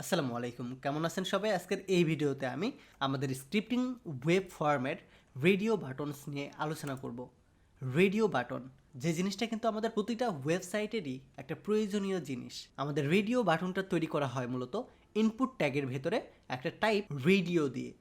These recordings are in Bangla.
আসসালামু আলাইকুম, কেমন আছেন সবাই? আজকের এই ভিডিওতে আমি আমাদের স্ক্রিপ্টিং ওয়েব ফর্মের রেডিও বাটনস নিয়ে আলোচনা করব। রেডিও বাটন যে জিনিসটা কিন্তু আমাদের প্রতিটা ওয়েবসাইটেরই একটা প্রয়োজনীয় জিনিস। আমাদের রেডিও বাটনটা তৈরি করা হয় মূলত ইনপুট ট্যাগের ভেতরে একটা টাইপ রেডিও দিয়ে।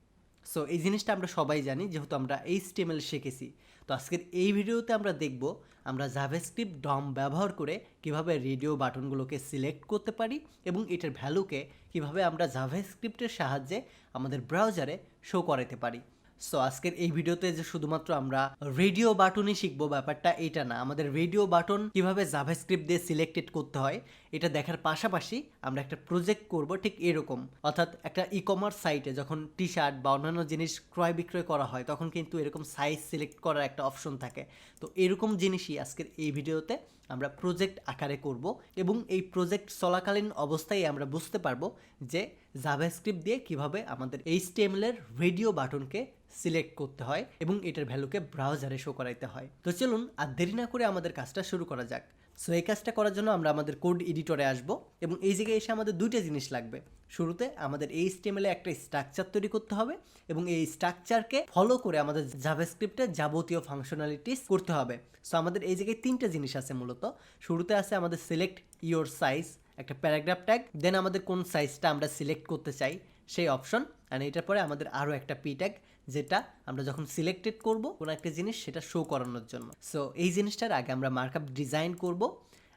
সো এই জিনিসটা আমরা সবাই জানি যেহেতু আমরা HTML শিখেছি। তো আজকের এই ভিডিওতে আমরা দেখব আমরা জাভাস্ক্রিপ্ট ডম ব্যবহার করে কিভাবে রেডিও বাটনগুলোকে সিলেক্ট করতে পারি এবং এটার ভ্যালুকে কিভাবে আমরা জাভাস্ক্রিপ্টের সাহায্যে আমাদের ব্রাউজারে শো করাতে পারি। সো আজকের এই ভিডিওতে যে শুধুমাত্র আমরা রেডিও বাটনই শিখবো ব্যাপারটা এটা না, আমাদের রেডিও বাটন কিভাবে জাভাস্ক্রিপ্ট দিয়ে সিলেক্টেড করতে হয় এটা দেখার পাশাপাশি আমরা একটা প্রজেক্ট করব ঠিক এরকম। অর্থাৎ একটা ই-কমার্স সাইটে যখন টি শার্ট বা অন্যান্য জিনিস ক্রয় বিক্রয় করা হয় তখন কিন্তু এরকম সাইজ সিলেক্ট করার একটা অপশন থাকে। তো এরকম জিনিসই আজকের এই ভিডিওতে আমরা প্রজেক্ট আকারে করব এবং এই প্রজেক্ট চলাকালীন অবস্থায় আমরা বুঝতে পারবো যে জাভাস্ক্রিপ্ট দিয়ে কিভাবে আমাদের HTML এর রেডিও বাটনকে সিলেক্ট করতে হয় এবং এটার ভ্যালুকে ব্রাউজারে শো করাইতে হয়। তো চলুন আর দেরি না করে আমাদের কাজটা শুরু করা যাক। সো এই কাজটা করার জন্য আমরা আমাদের কোড এডিটরে আসব এবং এই জায়গায় এসে আমাদের দুইটা জিনিস লাগবে। শুরুতে আমাদের HTML এ একটা স্ট্রাকচার তৈরি করতে হবে এবং এই স্ট্রাকচারকে ফলো করে আমাদের জাভাস্ক্রিপ্টের যাবতীয় ফাংশনালিটিস করতে হবে। সো আমাদের এই জায়গায় তিনটা জিনিস আছে মূলত। শুরুতে আছে আমাদের সিলেক্ট ইওর সাইজ, একটা প্যারাগ্রাফ ট্যাগ, দেন আমাদের কোন সাইজটা আমরা সিলেক্ট করতে চাই সেই অপশন, আর এটার পরে আমাদের আরও একটা পি ট্যাগ যেটা আমরা যখন সিলেক্টেড করব কোনো একটা জিনিস সেটা শো করানোর জন্য। সো এই জিনিসটার আগে আমরা মার্কআপ ডিজাইন করব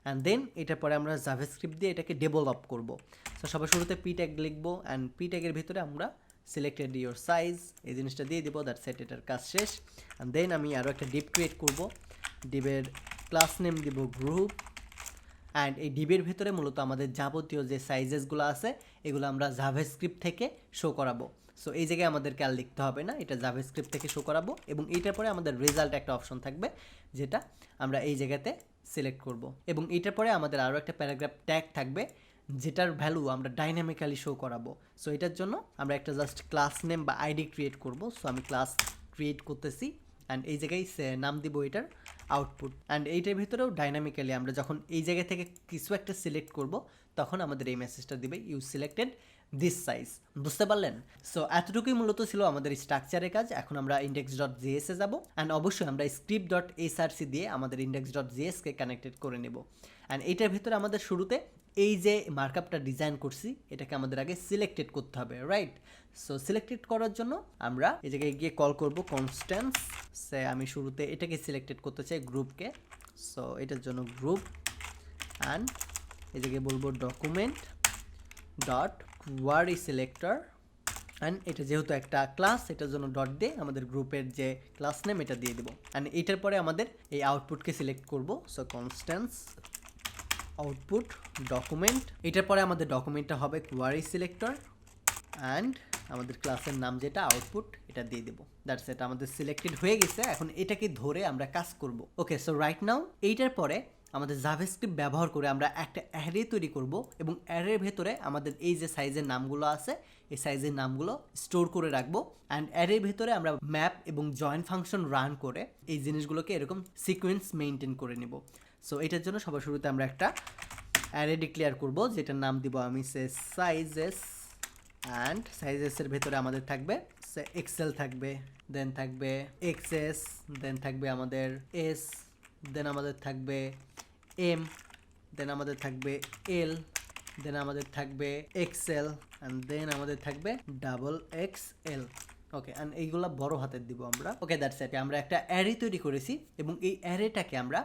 অ্যান্ড দেন এটার পরে আমরা জাভাস্ক্রিপ্ট দিয়ে এটাকে ডেভেলপ করব। সো সবার শুরুতে পি ট্যাগ লিখবো অ্যান্ড পি ট্যাগের ভিতরে আমরা সিলেক্টেড ইওর সাইজ এই জিনিসটা দিয়ে দিব, দ্যাট সেট, এটার কাজ শেষ। অ্যান্ড দেন আমি আরও একটা ডিভ ক্রিয়েট করব, ডিভের ক্লাস নেম দিব গ্রুপ অ্যান্ড এই ডিবের ভেতরে মূলত আমাদের যাবতীয় যে সাইজেসগুলো আছে এগুলো আমরা জাভাস্ক্রিপ্ট থেকে শো করাবো। সো এই জায়গায় আমাদেরকে আর লিখতে হবে না, এটা জাভাস্ক্রিপ্ট থেকে শো করাবো এবং এইটার পরে আমাদের রেজাল্ট একটা অপশন থাকবে যেটা আমরা এই জায়গাতে সিলেক্ট করব এবং এইটার পরে আমাদের আরও একটা প্যারাগ্রাফ ট্যাগ থাকবে যেটার ভ্যালু আমরা ডাইনামিক্যালি শো করাবো। সো এটার জন্য আমরা একটা জাস্ট ক্লাস নেম বা আইডি ক্রিয়েট করব। সো আমি ক্লাস ক্রিয়েট করতেছি অ্যান্ড এই জায়গায় নাম দিব এটার আউটপুট অ্যান্ড এইটার ভিতরেও ডাইনামিক্যালি আমরা যখন এই জায়গা থেকে কিছু একটা সিলেক্ট করব তখন আমাদের এই মেসেজটা দিবে ইউ সিলেক্টেড দিস সাইজ। বুঝতে পারলেন? সো এতটুকুই মূলত ছিল আমাদের স্ট্রাকচারের কাজ। এখন আমরা index.js এ যাব অ্যান্ড অবশ্যই আমরা script.src দিয়ে আমাদের index.js কে কানেক্টেড করে নেব অ্যান্ড এইটার ভিতরে আমাদের শুরুতে এই যে মার্কআপটা ডিজাইন করছি এটাকে আমাদের আগে সিলেক্টেড করতে হবে, রাইট? সো সিলেক্টেড করার জন্য আমরা এই জায়গায় গিয়ে কল করব কনস্ট্যান্স। সে আমি শুরুতে এটাকে সিলেক্টেড করতে চাই গ্রুপকে। সো এটার জন্য গ্রুপ অ্যান্ড এই জায়গায় বলবো document dot query selector and এটা যেহেতু একটা ক্লাস এটার জন্য ডট দিয়ে আমাদের গ্রুপের যে ক্লাস নেম এটা দিয়ে দেবো অ্যান্ড এটার পরে আমাদের এই আউটপুটকে সিলেক্ট করব। সো কনস্ট্যান্স আউটপুট ডকুমেন্ট, এটার পরে আমাদের ডকুমেন্টটা হবে কোয়ারি সিলেক্টর অ্যান্ড আমাদের ক্লাসের নাম যেটা আউটপুট এটা দিয়ে দেবো। দ্যাটস ইট, আমাদের সিলেক্টেড হয়ে গেছে। এখন এটাকে ধরে আমরা কাজ করব। ওকে, সো রাইট নাও এইটার পরে আমাদের জাভাস্ক্রিপ্ট ব্যবহার করে আমরা একটা অ্যারে তৈরি করব এবং অ্যারের ভেতরে আমাদের এই যে সাইজের নামগুলো আছে এই সাইজের নামগুলো স্টোর করে রাখবো অ্যান্ড অ্যারের ভেতরে আমরা ম্যাপ এবং জয়েন ফাংশন রান করে এই জিনিসগুলোকে এরকম সিকোয়েন্স মেনটেন করে নিব। সো এটার জন্য সবার শুরুতে আমরা একটা অ্যারে ডিক্লেয়ার করব যেটার নাম দিব আমি সাইজেস অ্যান্ড সাইজেসের ভেতরে আমাদের থাকবে এক্সেল থাকবে, দেন থাকবে এক্সএস, দেন থাকবে আমাদের এস, দেন আমাদের থাকবে এম, দেন আমাদের থাকবে এল, দেন আমাদের থাকবে এক্সএল অ্যান্ড দেন আমাদের থাকবে ডাবল এক্সএল। ওকে, অ্যান্ড এইগুলা বড় হাতের দিব আমরা। ওকে, দ্যাটস ইট, আমরা একটা অ্যারে তৈরি করেছি এবং এই অ্যারেটাকে আমরা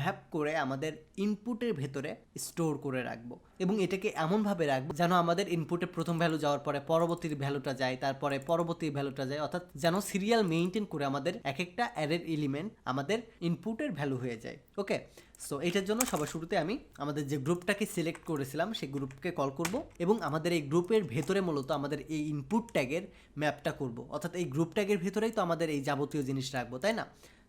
ম্যাপ করে আমাদের ইনপুটের ভেতরে স্টোর করে রাখবো এবং এটাকে এমনভাবে রাখবো যেন আমাদের ইনপুটে প্রথম ভ্যালু যাওয়ার পরে পরবর্তী ভ্যালুটা যায়, তারপরে পরবর্তী ভ্যালুটা যায়, অর্থাৎ যেন সিরিয়াল মেইনটেইন করে আমাদের এক একটা অ্যারের এলিমেন্ট আমাদের ইনপুটের ভ্যালু হয়ে যায়। ওকে, সো এটার জন্য সবার শুরুতে আমি আমাদের যে গ্রুপটাকে সিলেক্ট করেছিলাম সেই গ্রুপকে কল করব এবং আমাদের এই গ্রুপের ভেতরে মূলত আমাদের এই ইনপুট ট্যাগের ম্যাপটা করব, অর্থাৎ এই গ্রুপ ট্যাগের ভেতরেই তো আমাদের এই যাবতীয় জিনিস রাখবো, তাই না?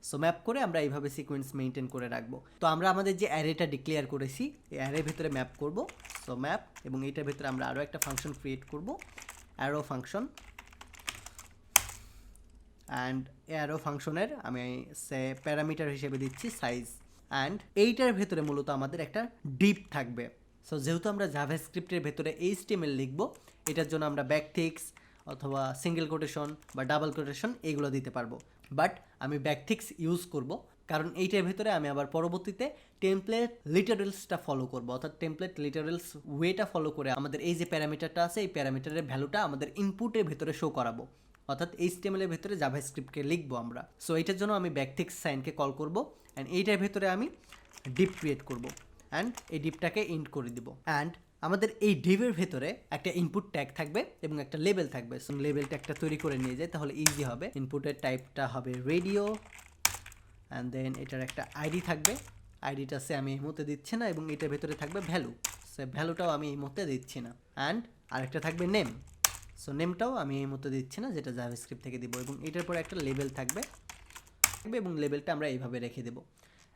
সো ম্যাপ করে আমরা এইভাবে সিকোয়েন্স মেনটেন করে রাখবো। তো আমরা আমাদের যে অ্যারেটা ডিক্লেয়ার করেছি এই অ্যারের ভিতরে ম্যাপ করব। সো ম্যাপ এবং এইটার ভিতরে আমরা আরও একটা ফাংশন ক্রিয়েট করব, অ্যারো ফাংশন অ্যান্ড অ্যারো ফাংশনের আমি প্যারামিটার হিসেবে দিচ্ছি সাইজ অ্যান্ড এইটার ভেতরে মূলত আমাদের একটা ডিপ থাকবে সো যেহেতু আমরা জাভাস্ক্রিপ্টের ভেতরে HTML লিখব, এটার জন্য আমরা ব্যাকথিক্স অথবা সিঙ্গেল কোটেশন বা ডাবল কোটেশন এগুলো দিতে পারবো। বাট আমি ব্যাকথিক্স ইউজ করব, কারণ এইটার ভেতরে আমি আবার পরবর্তীতে টেমপ্লেট লিটারেলসটা ফলো করব, অর্থাৎ টেমপ্লেট লিটারেলস ওয়েটা ফলো করে আমাদের এই যে প্যারামিটারটা আছে এই প্যারামিটারের ভ্যালুটা আমাদের ইনপুটের ভেতরে শো করাবো, অর্থাৎ HTML এর ভেতরে জাভাস্ক্রিপ্টকে লিখবো আমরা। সো এইটার জন্য আমি ব্যাকথিক্স সাইনকে কল করব অ্যান্ড এইটার ভেতরে আমি ডিপ ক্রিয়েট করব অ্যান্ড এই ডিপটাকে ইন্ট করে দিব। অ্যান্ড আমাদের এই ডিভের ভেতরে একটা ইনপুট ট্যাগ থাকবে এবং একটা লেবেল থাকবে। সো লেবেল ট্যাগটা তৈরি করে নিয়ে যায় তাহলে ইজি হবে। ইনপুটের টাইপটা হবে রেডিও অ্যান্ড দেন এটার একটা আইডি থাকবে, আইডিটা সে আমি এই মুহূর্তে দিচ্ছি না, এবং এটার ভেতরে থাকবে ভ্যালু, সে ভ্যালুটাও আমি এই মুহূর্তে দিচ্ছি না। অ্যান্ড আরেকটা থাকবে নেম, সো নেমটাও আমি এই মুহূর্তে দিচ্ছি না, যেটা জাভাস্ক্রিপ্ট থেকে দিব। এবং এটার পরে একটা লেবেল থাকবে এবং লেবেলটা আমরা এইভাবে রেখে দেবো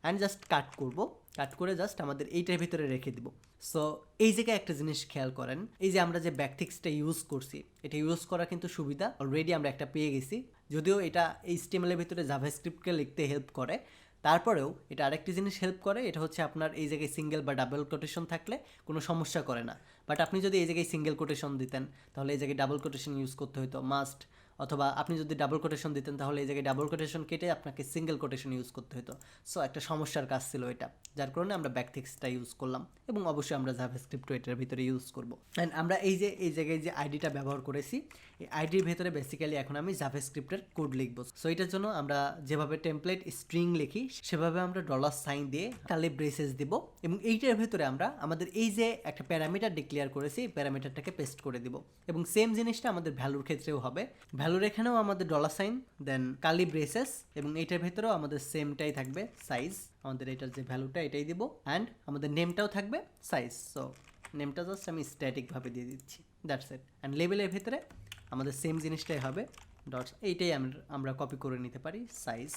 অ্যান্ড জাস্ট কাট করব, কাট করে জাস্ট আমাদের এইটার ভিতরে রেখে দিব। সো এই জায়গায় একটা জিনিস খেয়াল করেন, এই যে আমরা যে ব্যাকথিক্সটা ইউজ করছি এটা ইউজ করা কিন্তু সুবিধা, অলরেডি আমরা একটা পেয়ে গেছি। যদিও এটা HTML এর ভিতরে জাভাস্ক্রিপ্টকে লিখতে হেল্প করে, তারপরেও এটা আরেকটি জিনিস হেল্প করে, এটা হচ্ছে আপনার এই জায়গায় সিঙ্গেল বা ডাবল কোটেশন থাকলে কোনো সমস্যা করে না। বাট আপনি যদি এই জায়গায় সিঙ্গেল কোটেশন দিতেন তাহলে এই জায়গায় ডাবল কোটেশন ইউজ করতে হতো মাস্ট, অথবা আপনি যদি ডাবল কোটেশন দিতেন তাহলে এই জায়গায় ডাবল কোটেশন কেটে আপনাকে সিঙ্গেল কোটেশন ইউজ করতে হতো। সো একটা সমস্যার কাজ ছিল এটা, যার কারণে আমরা ব্যাকথিক্সটা ইউজ করলাম এবং অবশ্যই আমরা জাভাস্ক্রিপ্ট এটার ভিতরে ইউজ করব। অ্যান্ড আমরা এই জায়গায় যে আইডিটা ব্যবহার করেছি এই আইডির ভেতরে বেসিক্যালি এখন আমি জাভাস্ক্রিপ্টের কোড লিখবো। সো এটার জন্য আমরা যেভাবে টেমপ্লেট স্ট্রিং লিখি সেভাবে আমরা $সাইন দিয়ে কার্লি ব্রেসেস দিব এবং এইটার ভেতরে আমরা আমাদের এই যে একটা প্যারামিটার ডিক্লেয়ার করেছি এই প্যারামিটারটাকে পেস্ট করে দিব। এবং সেম জিনিসটা আমাদের ভ্যালুর ক্ষেত্রেও হবে, ভ্যালুর এখানেও আমাদের $সাইন দেন কার্লি ব্রেসেস এবং এইটার ভেতরেও আমাদের সেমটাই থাকবে সাইজ, আমাদের এটার যে ভ্যালুটা এটাই দিব। অ্যান্ড আমাদের নেমটাও থাকবে সাইজ, সো নেমটা জাস্ট আমি স্ট্যাটিকভাবে দিয়ে দিচ্ছি, দ্যাটস ইট। অ্যান্ড লেবেলের ভেতরে আমাদের সেম জিনিসটাই হবে ডটস, এইটাই আমরা কপি করে নিতে পারি সাইজ,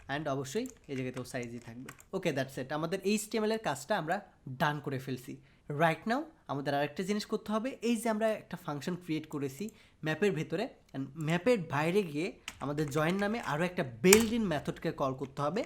অ্যান্ড অবশ্যই এই জায়গাতেও সাইজই থাকবে। ওকে, দ্যাটস ইট, আমাদের HTML এর কাজটা আমরা ডান করে ফেলছি। রাইট নাও আমাদের আরেকটা জিনিস করতে হবে, এই যে আমরা একটা ফাংশন ক্রিয়েট করেছি ম্যাপের ভেতরে, অ্যান্ড ম্যাপের বাইরে গিয়ে আমাদের জয়েন নামে আরও একটা বিল্ড ইন মেথডকে কল করতে হবে,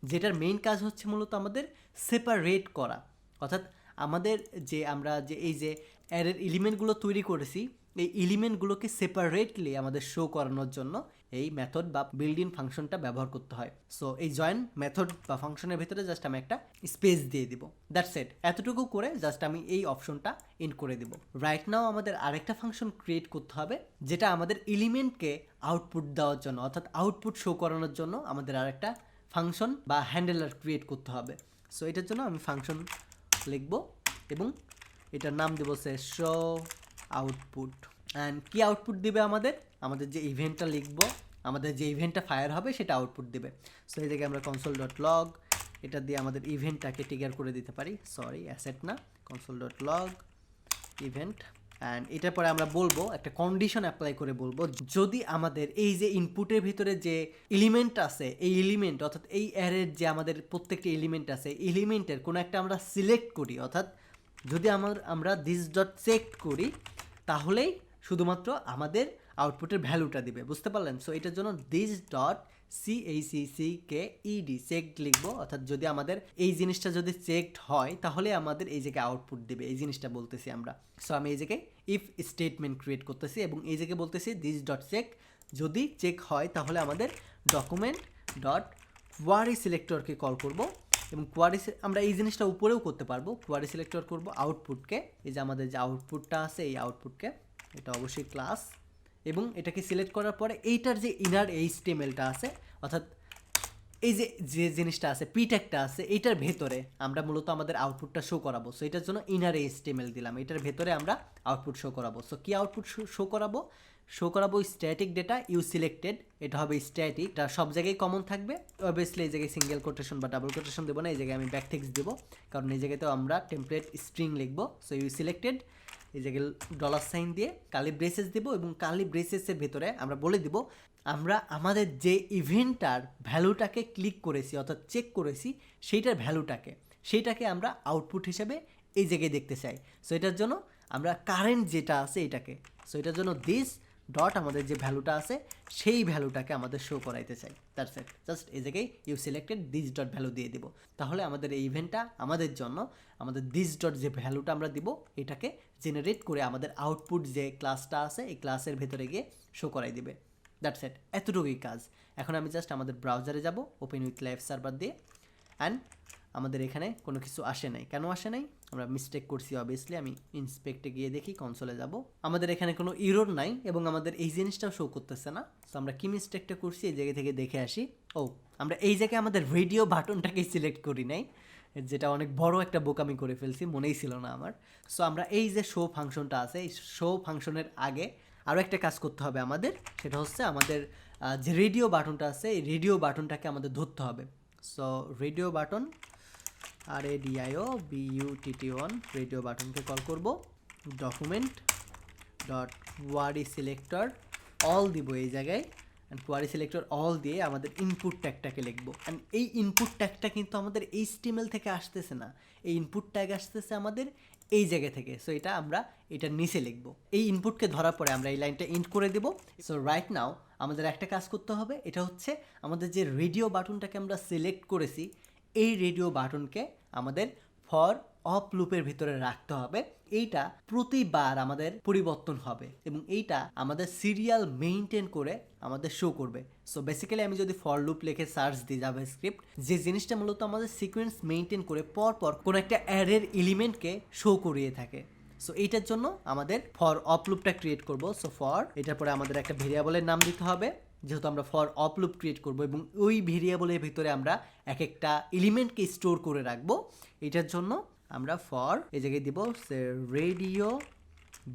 যেটার মেইন কাজ হচ্ছে মূলত আমাদের সেপারেট করা, অর্থাৎ আমাদের যে আমরা যে এই যে অ্যারের এলিমেন্টগুলো তৈরি করেছি এই এলিমেন্টগুলোকে সেপারেটলি আমাদের শো করানোর জন্য এই মেথড বা বিল্ড ইন ফাংশনটা ব্যবহার করতে হয়। সো এই জয়েন মেথড বা ফাংশনের ভিতরে জাস্ট আমি একটা স্পেস দিয়ে দিব, দ্যাটস ইট। এতটুকু করে জাস্ট আমি এই অপশনটা ইন করে দিব। রাইট নাও আমাদের আরেকটা ফাংশন ক্রিয়েট করতে হবে যেটা আমাদের এলিমেন্টকে আউটপুট দেওয়ার জন্য, অর্থাৎ আউটপুট শো করানোর জন্য আমাদের আরেকটা ফাংশন বা হ্যান্ডেলার ক্রিয়েট করতে হবে। সো এটার জন্য আমি ফাংশন লিখব এবং এটার নাম দেবো সে শো আউটপুট। অ্যান্ড কি আউটপুট দিবে আমাদের যে ইভেন্টটা লিখবো, আমাদের যে ইভেন্টটা ফায়ার হবে সেটা আউটপুট দিবে। সো এই জায়গায় আমরা console.log এটা দিয়ে আমাদের ইভেন্টটাকে ট্রিগার করে দিতে পারি, সরি অ্যাসেট না, console.log ইভেন্ট। অ্যান্ড এটার পরে আমরা বলবো একটা কন্ডিশন অ্যাপ্লাই করে বলবো, যদি আমাদের এই যে ইনপুটের ভিতরে যে এলিমেন্ট আছে এই এলিমেন্ট, অর্থাৎ এই অ্যারের যে আমাদের প্রত্যেকটি এলিমেন্ট আছে এলিমেন্টের কোনো একটা আমরা সিলেক্ট করি, অর্থাৎ যদি আমরা দিস ডট চেক করি তাহলেই শুধুমাত্র আমাদের আউটপুটের ভ্যালুটা দিবে, বুঝতে পারলেন? সো এটার জন্য দিস ডট CACKED চেকড লিখবো, অর্থাৎ যদি আমাদের এই জিনিসটা যদি চেকড হয় তাহলে আমাদের এই জায়গায় আউটপুট দিবে, এই জিনিসটা বলতেছি আমরা। সো আমি এই জায়গায় ইফ স্টেটমেন্ট ক্রিয়েট করতেছি এবং এই জায়গায় বলতেছি দিস ডট চেক, যদি চেক হয় তাহলে আমাদের ডকুমেন্ট ডট কোয়ারি সিলেক্টরকে কল করব এবং কোয়ারি আমরা এই জিনিসটা উপরেও করতে পারবো, কোয়ারি সিলেক্টর করব আউটপুটকে, এই যে আমাদের যে আউটপুটটা আছে এই আউটপুটকে, এটা অবশ্যই ক্লাস, এবং এটাকে সিলেক্ট করার পরে এইটার যে ইনার HTMLটা আছে, অর্থাৎ এই যে জিনিসটা আছে পি ট্যাগটা আছে এইটার ভেতরে আমরা মূলত আমাদের আউটপুটটা শো করাবো। সো এটার জন্য ইনার HTML দিলাম, এটার ভেতরে আমরা আউটপুট শো করাবো। সো কি আউটপুট শো করাবো স্ট্যাটিক ডেটা ইউ সিলেক্টেড, এটা হবে স্ট্যাটিক, এটা সব জায়গায় কমন থাকবে। অবভিয়াসলি এই জায়গায় সিঙ্গেল কোটেশন বা ডাবল কোটেশন দেবো না, এই জায়গায় আমি ব্যাকথিক্স দেবো কারণ এই জায়গাতেও আমরা টেমপ্লেট স্ট্রিং লিখবো। সো ইউ সিলেক্টেড এই জায়গায় $সাইন দিয়ে কার্লি ব্রেসেস দেবো এবং কার্লি ব্রেসেসের ভেতরে আমরা বলে দিব আমরা আমাদের যে ইভেন্টটার ভ্যালুটাকে ক্লিক করেছি অর্থাৎ চেক করেছি সেইটার সেইটাকে আমরা আউটপুট হিসেবে এই জায়গায় দেখতে চাই। সো এটার জন্য আমরা কারেন্ট যেটা আছে এটাকে, সো এটার জন্য দিস ডট আমাদের যে ভ্যালুটা আছে সেই ভ্যালুটাকে আমাদের শো করাইতে চাই। দ্যাটস ইট, জাস্ট এই জায়গায় you selected this dot value দিয়ে দিব। তাহলে আমাদের এই ইভেন্টটা আমাদের জন্য আমাদের দিস ডট যে ভ্যালুটা আমরা দিব এটাকে জেনারেট করে আমাদের আউটপুট যে ক্লাসটা আছে এই ক্লাসের ভেতরে গিয়ে শো করাই দিবে। দ্যাটস ইট, এতটুকুই কাজ। এখন আমি জাস্ট আমাদের ব্রাউজারে যাব, ওপেন উইথ লাইভ সার্ভার দিয়ে, অ্যান্ড আমাদের এখানে কোনো কিছু আসে নাই। কেন আসে নাই? আমরা মিস্টেক করছি অবভিয়াসলি। আমি ইন্সপেক্টে গিয়ে দেখি, কনসোলে যাব, আমাদের এখানে কোনো ইরর নাই এবং আমাদের এই জিনিসটাও শো করতেছে না। তো আমরা কি মিস্টেকটা করছি এই জায়গা থেকে দেখে আসি। ও, আমরা এই জায়গায় আমাদের রেডিও বাটনটাকে সিলেক্ট করি নাই, যেটা অনেক বড় একটা বোকামি করে ফেলছি, মনেই ছিল না আমার। সো আমরা এই যে শো ফাংশনটা আছে এই শো ফাংশনের আগে আরও একটা কাজ করতে হবে আমাদের, সেটা হচ্ছে আমাদের যে রেডিও বাটনটা আছে এই রেডিও বাটনটাকে আমাদের ধরতে হবে। So radio button RADIOBUTT1 radio বাটনকে কল করব, document dot query selector all দিব এই জায়গায়, অ্যান্ড কোয়ারি সিলেক্টর অল দিয়ে আমাদের ইনপুট ট্যাগটাকে লিখবো। অ্যান্ড এই ইনপুট ট্যাগটা কিন্তু আমাদের HTML থেকে আসতেছে না, এই ইনপুট ট্যাগ আসতেছে আমাদের এই জায়গা থেকে। সো এটা আমরা এটার নিচে লিখবো। এই ইনপুটকে ধরার পরে আমরা এই লাইনটা ইন্ট করে দেবো। সো রাইট নাও আমাদের একটা কাজ করতে হবে, এটা হচ্ছে আমাদের যে রেডিও বাটনটাকে আমরা সিলেক্ট করেছি এই রেডিও বাটনকে আমাদের ফর অফ লুপের ভিতরে রাখতে হবে। এইটা প্রতিবার আমাদের পরিবর্তন হবে এবং এইটা আমাদের সিরিয়াল মেইনটেইন করে আমাদের শো করবে। সো বেসিক্যালি আমি যদি ফর লুপ লিখে সার্চ দিই জাভাস্ক্রিপ্ট, যে জিনিসটা মূলত আমাদের সিকোয়েন্স মেইনটেইন করে পরপর কোনো একটা অ্যারের এলিমেন্টকে শো করিয়ে থাকে। সো এইটার জন্য আমাদের ফর অফ লুপটা ক্রিয়েট করব। সো ফর, এটার পরে আমাদের একটা ভেরিয়েবলের নাম দিতে হবে, যেহেতু আমরা ফর অফ লুপ ক্রিয়েট করব এবং ওই ভেরিয়েবলের ভিতরে আমরা এক একটা এলিমেন্টকে স্টোর করে রাখবো। এটার জন্য আমরা ফর এই জায়গায় দিব রেডিও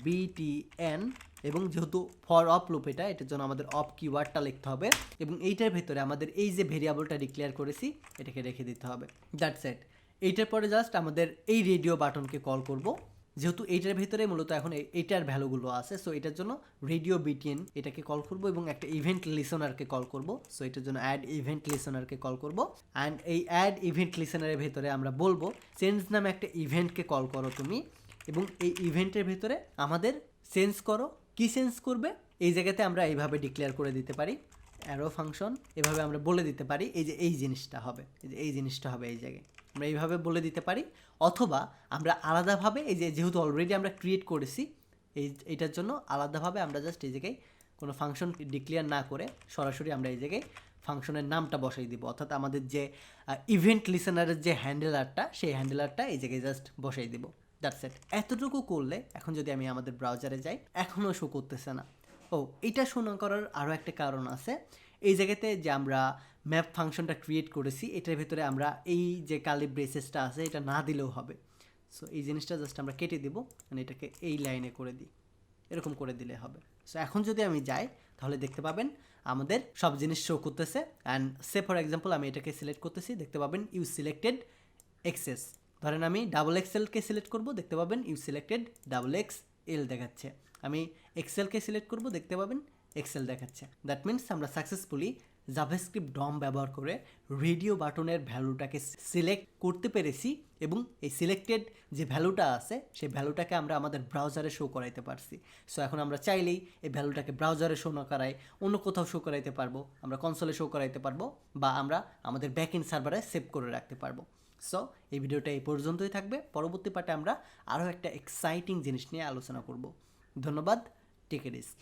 BTN, এবং যেহেতু ফর অফ লুপ এটার জন্য আমাদের অফ কিওয়ার্ডটা লিখতে হবে এবং এইটার ভিতরে আমাদের এই যে ভেরিয়েবলটা ডিক্লেয়ার করেছি এটাকে রেখে দিতে হবে। That's it. এইটার পরে জাস্ট আমাদের এই রেডিও বাটনকে কল করব, যেহেতু এইটার ভিতরে মূলত এখন এইটার ভ্যালুগুলো আছে। সো এটার জন্য রেডিও BTN এটাকে কল করব এবং একটা ইভেন্ট লিসনারকে কল করব। সো এটার জন্য অ্যাড ইভেন্ট লিসনারকে কল করব, অ্যান্ড এই অ্যাড ইভেন্ট লিসনারের ভেতরে আমরা বলবো চেঞ্জ নামে একটা ইভেন্টকে কল করো তুমি, এবং এই ইভেন্টের ভেতরে আমাদের চেঞ্জ করো। কি চেঞ্জ করবে এই জায়গাতে আমরা এইভাবে ডিক্লেয়ার করে দিতে পারি, অ্যারো ফাংশন, এভাবে আমরা বলে দিতে পারি এই যে এই জিনিসটা হবে, এই যে এই জিনিসটা হবে এই জায়গায় আমরা এইভাবে বলে দিতে পারি। অথবা আমরা আলাদাভাবে এই যে যেহেতু অলরেডি আমরা ক্রিয়েট করেছি এইটার জন্য আলাদাভাবে আমরা জাস্ট এই জায়গায় কোনো ফাংশন ডিক্লেয়ার না করে সরাসরি আমরা এই জায়গায় ফাংশনের নামটা বসাই দিব, অর্থাৎ আমাদের যে ইভেন্ট লিসনারের যে হ্যান্ডেলারটা সেই হ্যান্ডেলারটা এই জায়গায় জাস্ট বসাই দিব। That's it. এতটুকু করলে এখন যদি আমি আমাদের ব্রাউজারে যাই এখনও শো করতেছে না। ও, এটা শো না করার আরও একটা কারণ আছে। এই জায়গাতে যে আমরা ম্যাপ ফাংশনটা ক্রিয়েট করেছি এটার ভিতরে আমরা এই যে কার্লি ব্রেসেসটা আছে এটা না দিলেও হবে। সো এই জিনিসটা জাস্ট আমরা কেটে দেবো, মানে এটাকে এই লাইনে করে দিই, এরকম করে দিলে হবে। সো এখন যদি আমি যাই তাহলে দেখতে পাবেন আমাদের সব জিনিস শো করতেছে। অ্যান্ড সে ফর এক্সাম্পল আমি এটাকে সিলেক্ট করতেছি, দেখতে পাবেন ইউ সিলেক্টেড এক্সেস। ধরেন আমি ডাবল এক্সেলকে সিলেক্ট করব, দেখতে পাবেন ইউ সিলেক্টেড XXL দেখাচ্ছে। আমি এক্সেলকে সিলেক্ট করব, দেখতে পাবেন এক্সেল দেখাচ্ছে। দ্যাট মিনস আমরা সাকসেসফুলি জাভাস্ক্রিপ্ট ডম ব্যবহার করে রেডিও বাটনের ভ্যালুটাকে সিলেক্ট করতে পেরেছি এবং এই সিলেক্টেড যে ভ্যালুটা আছে সেই ভ্যালুটাকে আমরা আমাদের ব্রাউজারে শো করাইতে পারছি। সো এখন আমরা চাইলেই এই ভ্যালুটাকে ব্রাউজারে শো না করাই অন্য কোথাও শো করাইতে পারবো, আমরা কনসোলে শো করাইতে পারবো, বা আমরা আমাদের ব্যাকএন্ড সার্ভারে সেভ করে রাখতে পারবো। সো এই ভিডিওটা এই পর্যন্তই থাকবে। পরবর্তী পার্টে আমরা আরও একটা এক্সাইটিং জিনিস নিয়ে আলোচনা করব। ধন্যবাদ। Take a risk.